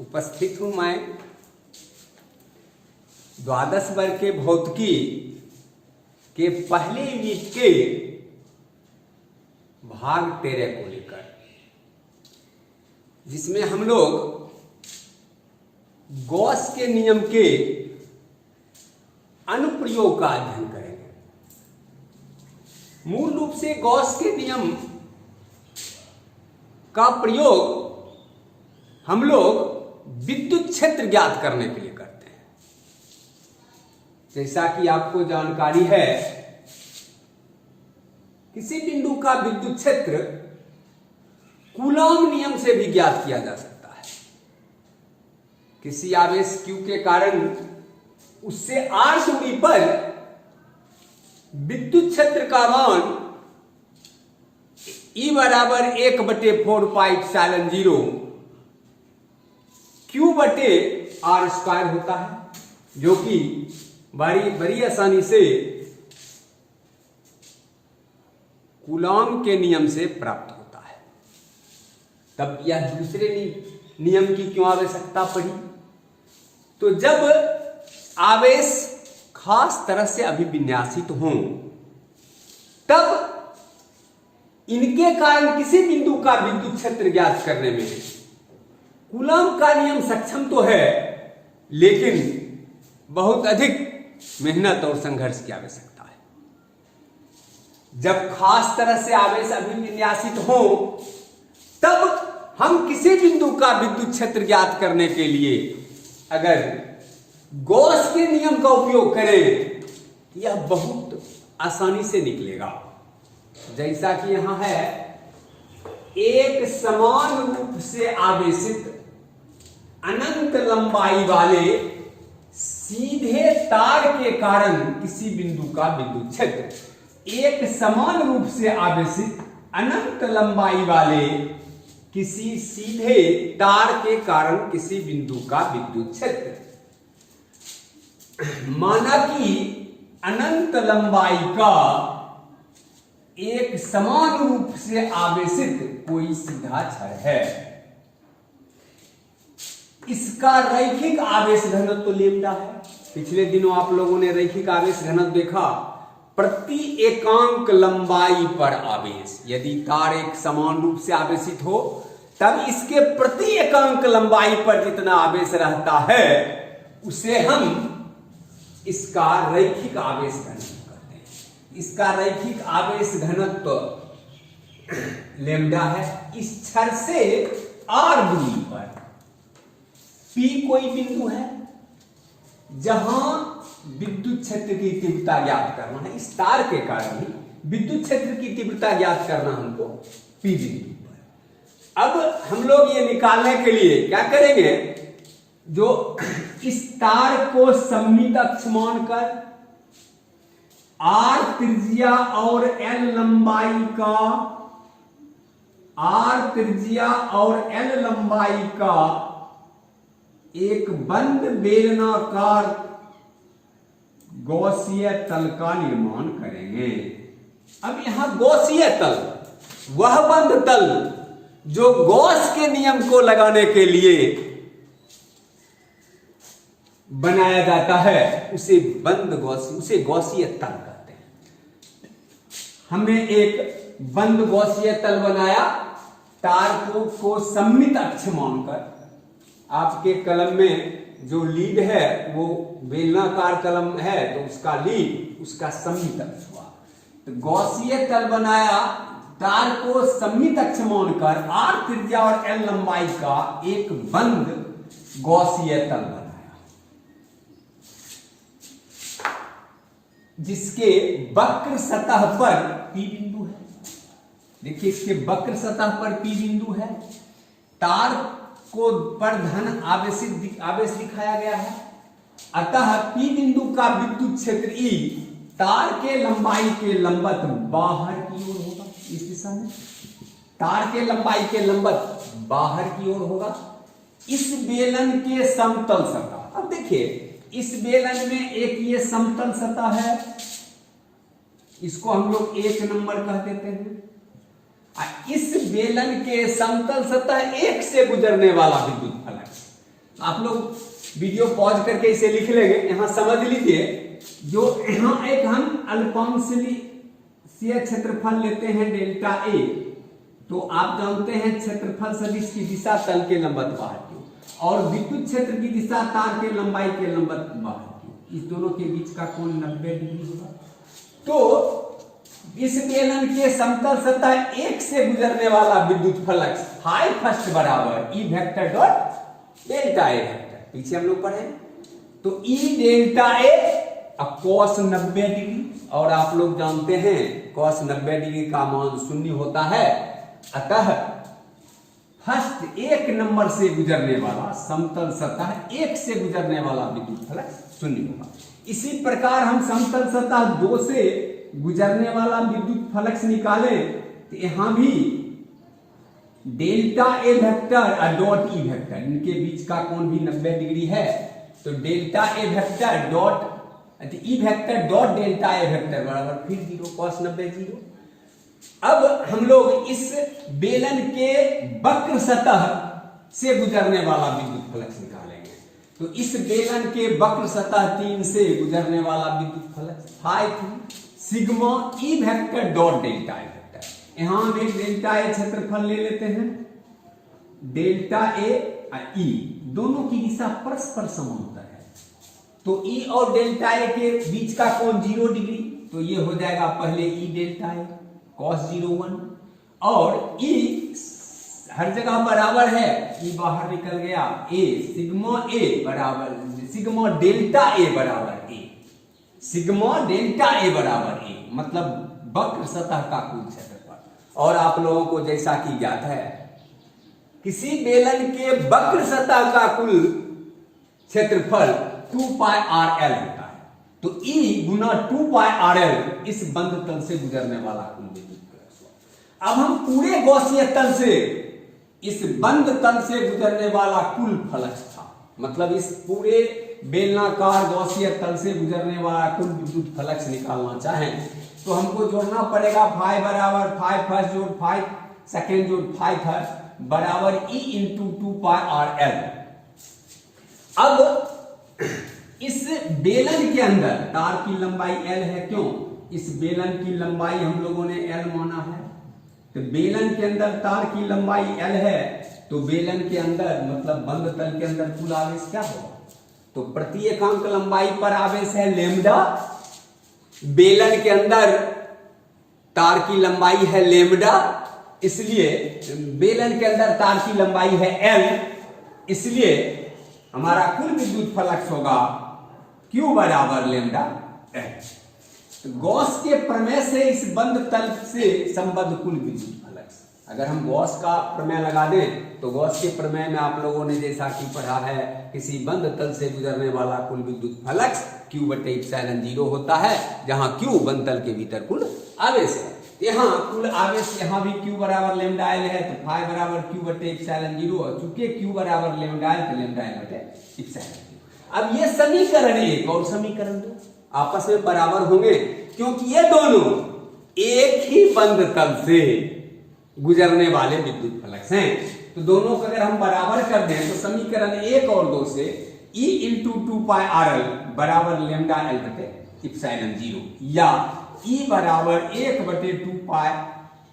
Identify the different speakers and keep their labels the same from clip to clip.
Speaker 1: उपस्थित हूं मैं द्वादश वर्ग के भौतिकी के पहले यूनिट के भाग 13 को लेकर, जिसमें हम लोग गॉस के नियम के अनुप्रयोग का अध्ययन करेंगे। मूल रूप से गॉस के नियम का प्रयोग हम लोग विद्युत क्षेत्र ज्ञात करने के लिए करते हैं। जैसा कि आपको जानकारी है, किसी बिंदु का विद्युत क्षेत्र कूलॉम नियम से भी ज्ञात किया जा सकता है। किसी आवेश Q के कारण उससे r दूरी पर विद्युत क्षेत्र का मान E बराबर 1/4πε0 Q बटे r स्क्वायर होता है, जो कि बड़ी आसानी से कूलॉम के नियम से प्राप्त होता है। तब यह दूसरे नियम की क्यों आवश्यकता पड़ी? तो जब आवेश खास तरह से अभिविन्यासित हों, तब इनके कारण किसी बिंदु का विद्युत क्षेत्र ज्ञात करने में कूलॉम का नियम सक्षम तो है, लेकिन बहुत अधिक मेहनत और संघर्ष की आवश्यकता है। जब खास तरह से आवेश अभिविन्यासित हो, तब हम किसी बिंदु का विद्युत क्षेत्र ज्ञात करने के लिए अगर गॉस के नियम का उपयोग करें, यह बहुत आसानी से निकलेगा। जैसा कि यहां है, एक समान रूप से आवेशित अनंत लंबाई वाले सीधे तार के कारण किसी बिंदु का विद्युत क्षेत्र, एक समान रूप से आवेशित अनंत लंबाई वाले किसी सीधे तार के कारण किसी बिंदु का विद्युत क्षेत्र। माना कि अनंत लंबाई का एक समान रूप से आवेशित कोई सीधा छड़ है, इसका रैखिक आवेश घनत्व तो लेम्डा है। पिछले दिनों आप लोगों ने रैखिक आवेश घनत्व देखा। प्रति एकांक लंबाई पर आवेश, यदि तार एक समान रूप से आवेशित हो, तब इसके प्रति एकांक लंबाई पर जितना आवेश रहता है, उसे हम इसका रैखिक आवेश घनत्व कहते हैं। इसका रैखिक आवेश घनत्व लेम्डा है। इस छड़ से r दूरी पर P कोई बिंदु है जहां विद्युत क्षेत्र की तीव्रता ज्ञात करना है। इस तार के कारण ही विद्युत क्षेत्र की तीव्रता ज्ञात करना हमको P बिंदु पर। अब हम लोग ये निकालने के लिए क्या करेंगे, जो इस तार को सममित अक्ष मानकर r त्रिज्या और l लंबाई का, r त्रिज्या और l लंबाई का एक बंद बेलनाकार गॉसीय तल का निर्माण करेंगे। अब यहां गॉसीय तल, वह बंद तल जो गॉस के नियम को लगाने के लिए बनाया जाता है, उसे गॉसीय तल कहते हैं। हमने एक बंद गॉसीय तल बनाया, तार को सममित अक्ष मानकर। आपके कलम में जो लीड है वो बेलनाकार कलम है, तो उसका लीड उसका सममित अक्ष हुआ। तो गॉसीय तल बनाया, तार को सममित अक्ष मानकर r त्रिज्या और l लंबाई का एक बंद गॉसीय तल बनाया, जिसके वक्र सतह पर P बिंदु है। देखिए, इसके वक्र सतह पर P बिंदु है। तार को पर धन आवेश दिखाया गया है। अतः P बिंदु का विद्युत क्षेत्र E तार के लंबाई के लंबवत बाहर की ओर होगा। इस दिशा में तार के लंबाई के लंबवत बाहर की ओर होगा। इस बेलन के समतल सतह, अब देखिए, इस बेलन में एक ये समतल सतह है, इसको हम लोग 1 नंबर कह देते हैं। इस बेलन के समतल सतह 1 से गुजरने वाला विद्युत फलक आप लोग वीडियो पॉज करके इसे लिख लेंगे, यहां समझ लीजिए। जो यहां एक हम अल्पकांशीय क्षेत्रफल लेते हैं डेल्टा ए, तो आप जानते हैं क्षेत्रफल सदिश की दिशा तल के लंबवत बाहर की, और विद्युत क्षेत्र की दिशा तार के लंबाई के लंबवत बाहर की, इस दोनों के बीच का कोण 90 डिग्री होगा। तो इस बेलन के समतल सतह एक से गुजरने वाला विद्युत फ्लक्स फाई फर्स्ट बराबर E vector dot delta A vector, पीछे हम लोग पढ़े। तो ई डेल्टा ए कॉस 90 डिग्री, और आप लोग जानते हैं कॉस 90 डिग्री का मान 0 होता है, अतः फर्स्ट एक नंबर से गुजरने वाला समतल सतह एक से गुजरने वाला विद्युत फ्लक्स 0 होगा। इसी प्रकार हम समतल सतह 2 से गुजरने वाला विद्युत फ्लक्स निकालें तो यहां भी डेल्टा ए वेक्टर और डॉट ई वेक्टर, इनके बीच का कोण भी 90 डिग्री है। तो delta A vector dot E vector dot delta A vector बराबर फिर 0 cos 90 0। अब हम लोग इस बेलन के वक्र सतह से गुजरने वाला विद्युत फ्लक्स निकालेंगे। तो इस बेलन के वक्र सतह 3 से गुजरने वाला विद्युत flux phi sigma E vector dot delta A vector. यहां हम एक डेल्टा ए क्षेत्रफल ले लेते हैं, डेल्टा ए और ई दोनों की दिशा परस्पर समांतर है, तो ई और डेल्टा ए के बीच का कोण 0 डिग्री, तो ये हो जाएगा पहले ई डेल्टा ए cos 01, और ई हर जगह बराबर है, ई बाहर निकल गया, ए बराबर सिग्मा डेल्टा ए बराबर ए, सिग्मा डेल्टा ए बराबर ए, मतलब वक्र सतह का कुल क्षेत्रफल। और आप लोगों को जैसा कि ज्ञात है किसी बेलन के वक्र सतह का कुल क्षेत्रफल 2 पाई आर एल होता है, तो E गुना 2 पाई आर एल इस बंद तल से गुजरने वाला कुल विद्युत फ्लक्स। अब हम पूरे गॉसीय तल से इस बंद तल से गुजरने वाला कुल फ्लक्स था, मतलब इस पूरे बेलनाकार गॉसीय तल से गुजरने वाला कुल विद्युत फ्लक्स निकालना चाहें तो हमको जोड़ना पड़ेगा फाई बराबर फाई फर्स्ट जोड़ फाई सेकेंड जोड़ फाई थर्ड बराबर E इंटू 2 पाई आर एल। अब इस बेलन के अंदर तार की लंबाई L है, क्यों? इस बेलन की लंबाई हम लोगों ने L माना है, तो बेलन के अंदर तार की लंबाई L है, तो बेलन के अंदर मतलब बंद तल के अंदर कुल आवेश क्या होगा? तो प्रति एकांक लंबाई पर आवेश है लेमडा, बेलन के अंदर तार की लंबाई है लेमडा, इसलिए बेलन के अंदर तार की लंबाई है L, इसलिए हमारा कुल विद्युत फ्लक्स होगा Q बराबर लेमडा L। गॉस के प्रमेय से इस बंद तल से संबद्ध कुल विद्युत फ्लक्स, अगर हम गॉस का प्रमेय लगा दें तो गॉस के प्रमेय में आप लोगों ने जैसा कि पढ़ा है किसी बंद तल से गुजरने वाला कुल विद्युत फ्लक्स Q बटे एप्सिलॉन 0 होता है, जहां Q बंद तल के भीतर कुल आवेश है। यहाँ कुल आवेश यहाँ भी Q बराबर लेमडा L है, तो फाई बराबर Q बटे एप्सिलॉन 0, और चूंकि Q बराबर लेमडा L तो लेमडा L बटे एप्सिलॉन 0। अब ये समीकरण 1 और समीकरण 2 आपस में बराबर होंगे, क्योंकि ये दोनों एक ही बंद तल से गुजरने वाले विद्युत फ्लक्स हैं। तो दोनों को अगर हम बराबर कर दें तो समीकरण 1 और 2 से E इंटू 2 पाई आर एल बराबर लेमडा L बटे एप्सिलॉन 0, या E बराबर 1 बटे 2 पाई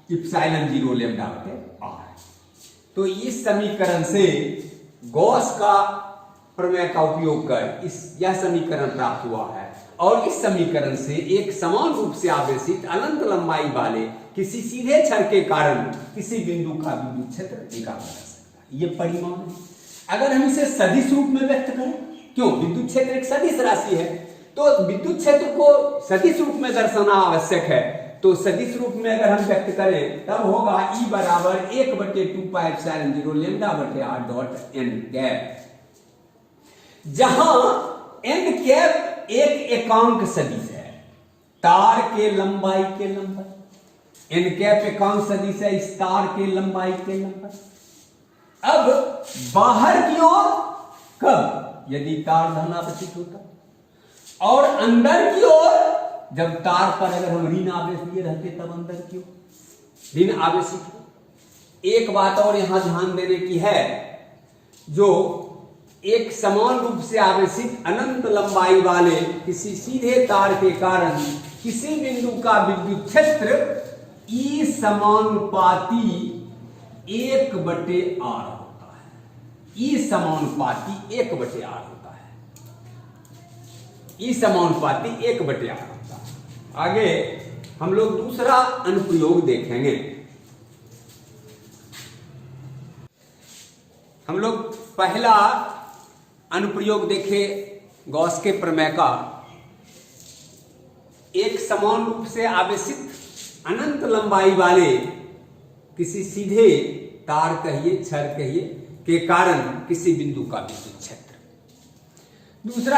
Speaker 1: एप्सिलॉन 0 लेमडा बटे आर। तो इस समीकरण से गॉस का प्रमेय का उपयोग कर यह समीकरण प्राप्त हुआ है, और इस समीकरण से एक समान रूप से आवेशित अनंत लंबाई वाले किसी सीधे छड़ के कारण किसी बिंदु का विद्युत क्षेत्र निकाला जा सकता है। ये परिमाण है। अगर हम इसे सदिश रूप में व्यक्त करें, क्यों? विद्युत क्षेत्र एक सदिश राशि है, तो विद्युत क्षेत्र को सदिश रूप में दर्शाना आवश्यक है। तो सदिश रूप में अगर हम व्यक्त करें तब होगा E बराबर 1 बटे 2 पाई एप्सिलॉन 0 लेमडा बटे आर डॉट एन कैप, जहां एन कैप एक एकांक सदिश है तार के लंबाई के लंबाई, एन कैप एकांक सदिश है इस तार के लंबाई के लंबाई। अब बाहर की ओर कब? यदि तार धनावेशित होता, और अंदर की ओर जब तार पर अगर हम ऋण आवेश दिए रहते तब अंदर की ओर ऋण आवेशित हो। एक बात और यहां ध्यान देने की है, जो एक समान रूप से आवेशित अनंत लंबाई वाले किसी सीधे तार के कारण किसी बिंदु का विद्युत क्षेत्र E समानुपाती 1/r होता है। E समानुपाती 1/r होता है। E समानुपाती 1/r होता है। आगे हम लोग दूसरा अनुप्रयोग देखेंगे। हम लोग पहला अनुप्रयोग देखे गॉस के प्रमेय का। एक समान रूप से आवेशित अनंत लंबाई वाले किसी सीधे तार कहिए, छड़ कहिए, के कारण किसी बिंदु का विद्युत क्षेत्र। दूसरे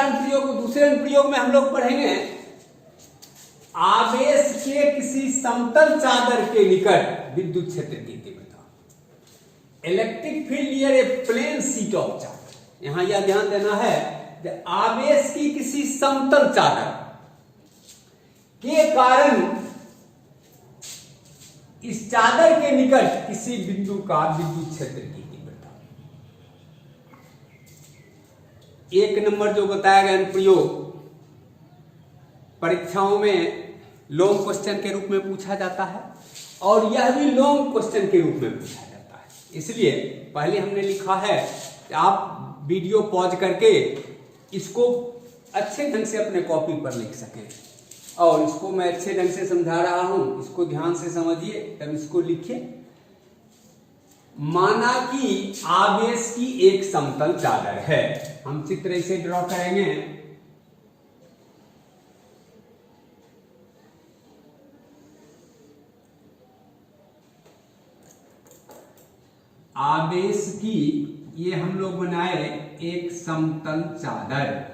Speaker 1: अनुप्रयोग में हम लोग पढ़ेंगे आवेश के किसी समतल चादर के निकट विद्युत क्षेत्र की तीव्रता। Electric field near a plane sheet of charge. यहां यह ध्यान देना है कि आवेश की किसी समतल चादर के कारण इस चादर के निकट किसी बिंदु का विद्युत क्षेत्र की तीव्रता। 1 नंबर जो बताया गया अनुप्रयोग परीक्षाओं में लॉन्ग क्वेश्चन के रूप में पूछा जाता है और यह भी लॉन्ग क्वेश्चन के रूप में पूछा जाता है। इसलिए पहले हमने लिखा है कि आप वीडियो पॉज करके इसको अच्छे ढंग से अपने कॉपी पर लिख सकें और इसको मैं अच्छे ढंग से समझा रहा हूं, इसको ध्यान से समझिए तब इसको लिखिए। माना कि आवेश की एक समतल चादर है। हम चित्र इसे ड्रॉ करेंगे। आवेश की ये हम लोग बनाए एक समतल चादर।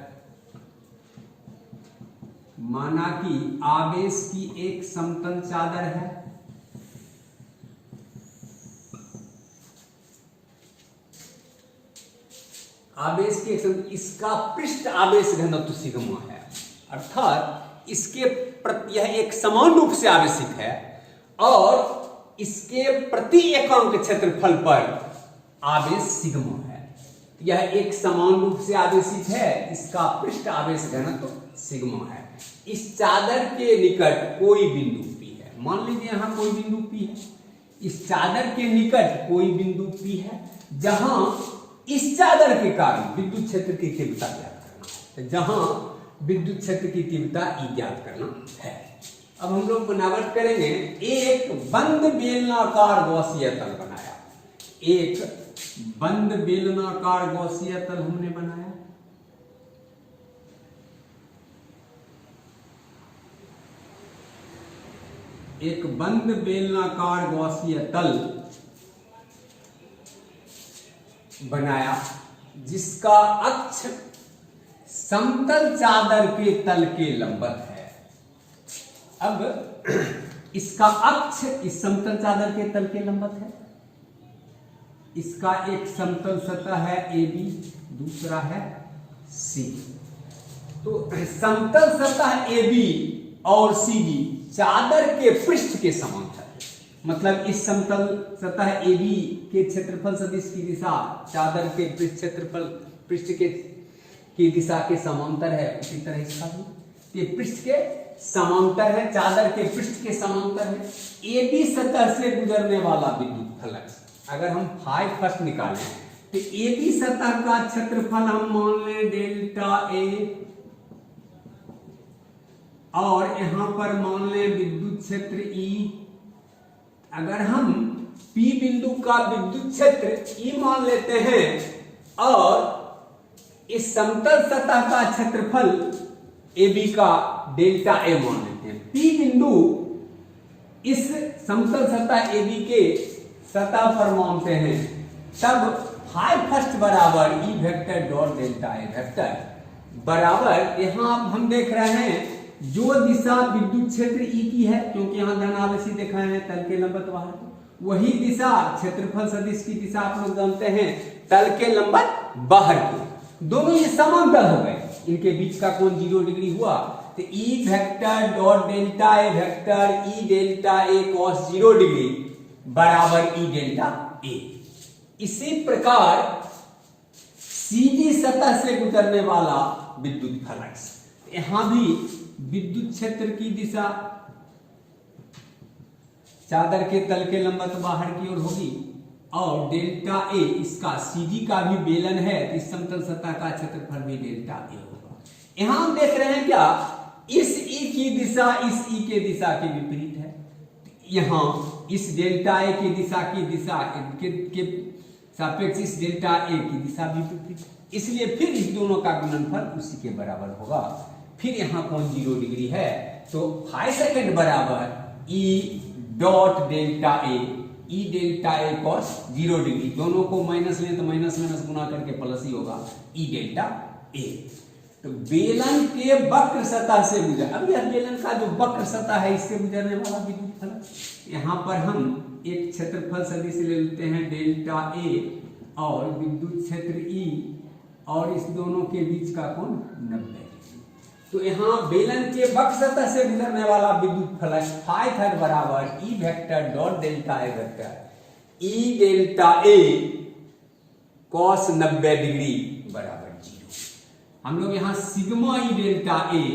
Speaker 1: माना कि आवेश की एक समतल चादर है। आवेश की इसका पृष्ठ आवेश घनत्व सिग्मा है, अर्थात इसके प्रति यह एक समान रूप से आवेशित है और इसके प्रति एकांक क्षेत्रफल पर आवेश सिग्मा है। यह एक समान रूप से आवेशित है, इसका पृष्ठ आवेश घनत्व सिग्मा है। इस चादर के निकट कोई बिंदु P है। मान लीजिए यहां कोई बिंदु P है। इस चादर के निकट कोई बिंदु P है जहां इस चादर के कारण विद्युत क्षेत्र की तीव्रता ज्ञात करना है। जहां विद्युत क्षेत्र की तीव्रता E ज्ञात करना है। अब हम लोग बनावट करेंगे। एक बंद बेलनाकार गॉसीय तल बनाया। एक बंद बेलनाकार गॉसीय तल हमने बनाया। एक बंद बेलनाकार गॉसीय तल बनाया जिसका अक्ष समतल चादर के तल के लंबवत है। अब इसका अक्ष इस समतल चादर के तल के लंबवत है। इसका एक समतल सतह है AB, दूसरा है C। तो समतल सतह AB और CD चादर के पृष्ठ के समांतर है। मतलब इस समतल सतह AB के क्षेत्रफल सदिश की दिशा चादर के पृष्ठ की दिशा के समांतर है। उसी तरह इसका भी ये पृष्ठ के समांतर है, चादर के पृष्ठ के समांतर है। AB सतह से गुजरने वाला विद्युत फलक अगर हम फाई फर्स्ट निकालें तो AB सतह का क्षेत्रफल हम मान लें डेल्टा A और यहां पर मान लें विद्युत क्षेत्र E। अगर हम P बिंदु का विद्युत क्षेत्र E मान लेते हैं और इस समतल सतह का क्षेत्रफल AB का डेल्टा A मान लेते हैं। P बिंदु इस समतल सतह AB के सतह पर मानते हैं, तब फाई फर्स्ट बराबर E vector dot delta A vector बराबर, यहां हम देख रहे हैं जो दिशा विद्युत क्षेत्र E की है, क्योंकि यहां धनावेशी देखा है तल के लंबवत बाहर, वही दिशा क्षेत्रफल सदिश की दिशा आप लोग जानते हैं तल के लंबवत बाहर की। दोनों ये समांतर हो गए, इनके बीच का कोण 0 डिग्री हुआ, तो E vector dot delta A vector E delta A cos 0 degree बराबर E डेल्टा A। इसी प्रकार सीधी सतह से गुजरने वाला विद्युत फ्लक्स। यहां भी विद्युत क्षेत्र की दिशा चादर के तल के लंबवत बाहर की ओर होगी और डेल्टा ए इसका सीधी का भी बेलन है तो इस समतल सतह का क्षेत्रफल भी डेल्टा ए होगा। यहां हम देख रहे हैं क्या, इस ई की दिशा इस ई के दिशा के विपरीत है। यहां इस डेल्टा ए की दिशा के सापेक्ष इस डेल्टा ए की दिशा भी विपरीत है, इसलिए फिर इस दोनों का गुणनफल उसी के बराबर होगा। फिर यहां कोण 0 डिग्री है तो फाई सेकेंड बराबर E dot delta A, E delta A cos 0 degree, दोनों को माइनस लें तो माइनस माइनस गुना करके प्लस ही होगा, ई डेल्टा ए। तो बेलन के वक्र सतह से गुजर, अब यह बेलन का जो वक्र सतह है इससे गुजरने वाला विद्युत फलक, यहां पर हम एक क्षेत्रफल सदिश ले लेते हैं डेल्टा ए और विद्युत क्षेत्र ई और इस दोनों के बीच का कोण 90 डिग्री। तो यहां बेलन के वक्र सतह से गुजरने वाला विद्युत फलक फाई थर्ड बराबर E vector dot delta A vector E delta A cos 90 degree बराबर 0। हम लोग यहां sigma E delta A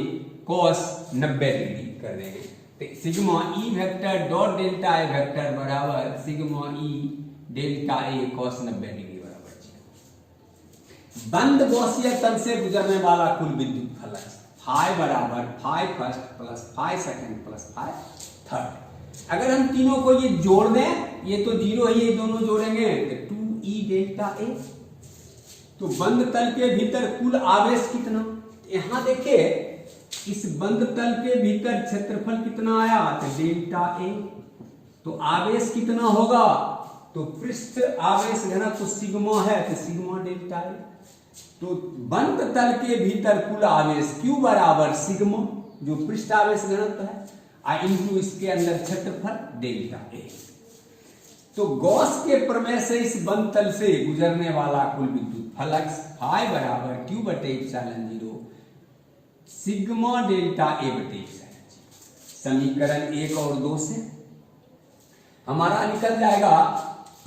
Speaker 1: cos 90 degree कर देंगे तो sigma E vector dot delta A vector बराबर sigma E delta A cos 90 degree बराबर 0। बंद गॉसियन तल से गुजरने वाला कुल विद्युत फलक फाई बराबर phi first plus phi second plus phi third. अगर हम तीनों को ये जोड़ दें, ये तो 0 है, ये दोनों जोड़ेंगे तो 2 ई डेल्टा ए। तो बंद तल के भीतर कुल आवेश कितना, यहां देखिए इस बंद तल के भीतर क्षेत्रफल कितना आया तो डेल्टा ए। तो आवेश कितना होगा, तो पृष्ठ आवेश घनत्व सिग्मा है तो सिग्मा डेल्टा ए। तो बंद तल के भीतर कुल आवेश Q बराबर सिग्मा जो पृष्ठ आवेश घनत्व है इंटू इसके अंदर क्षेत्रफल डेल्टा ए। तो गॉस के प्रमेय से इस बंद तल से गुजरने वाला कुल विद्युत फ्लक्स फाई बराबर Q बटे एप्सिलॉन 0 सिग्मा डेल्टा ए बटे एप्सिलॉन 0। समीकरण 1 और 2 से हमारा निकल जाएगा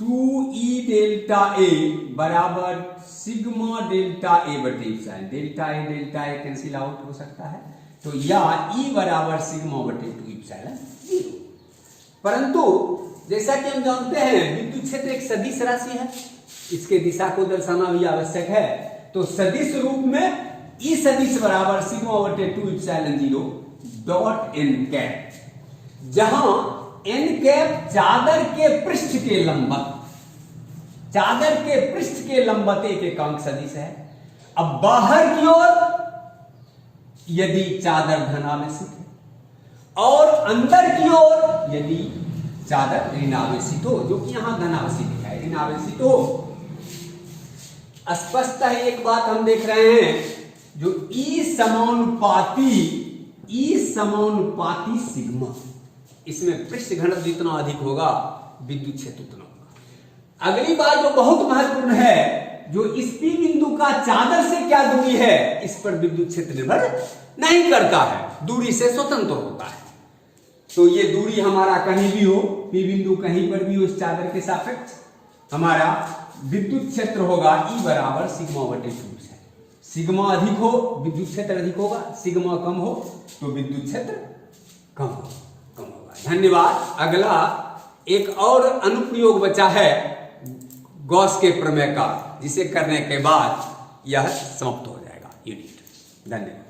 Speaker 1: 2e डेल्टा ए बराबर सिग्मा डेल्टा ए बटे epsilon, delta A cancel out हो सकता है तो या E बराबर सिग्मा बटे 2 एप्सिलॉन 0। परंतु जैसा कि हम जानते हैं विद्युत क्षेत्र एक सदिश राशि है, इसके दिशा को दर्शाना भी आवश्यक है। तो सदिश रूप में E सदिश बराबर सिग्मा बटे 2 एप्सिलॉन 0 डॉट n कैप, जहां n कैप चादर के पृष्ठ के लंबवत, चादर के पृष्ठ के लंबवत एक एकांक सदिश है। अब बाहर की ओर यदि चादर धनावेशित है और अंदर की ओर यदि चादर ऋणावेशित हो, जो कि यहां धनावेशित है, ऋणावेशित हो। स्पष्टतः एक बात हम देख रहे हैं, जो E समानुपाती सिग्मा, इसमें पृष्ठ घनत्व जितना अधिक होगा विद्युत क्षेत्र उतना होगा। अगली बात जो बहुत महत्वपूर्ण है, जो इस P बिंदु का चादर से क्या दूरी है, इस पर विद्युत क्षेत्र निर्भर नहीं करता है, दूरी से स्वतंत्र होता है। तो ये दूरी हमारा कहीं भी हो, P बिंदु कहीं पर भी हो, इस चादर के सापेक्ष हमारा विद्युत क्षेत्र होगा E बराबर सिग्मा बटे 2 से। सिग्मा अधिक हो विद्युत क्षेत्र अधिक होगा, सिग्मा कम हो तो विद्युत क्षेत्र कम होगा। धन्यवाद। अगला एक और अनुप्रयोग बचा है गॉस के प्रमेय का, जिसे करने के बाद यह समाप्त हो जाएगा यूनिट। धन्यवाद।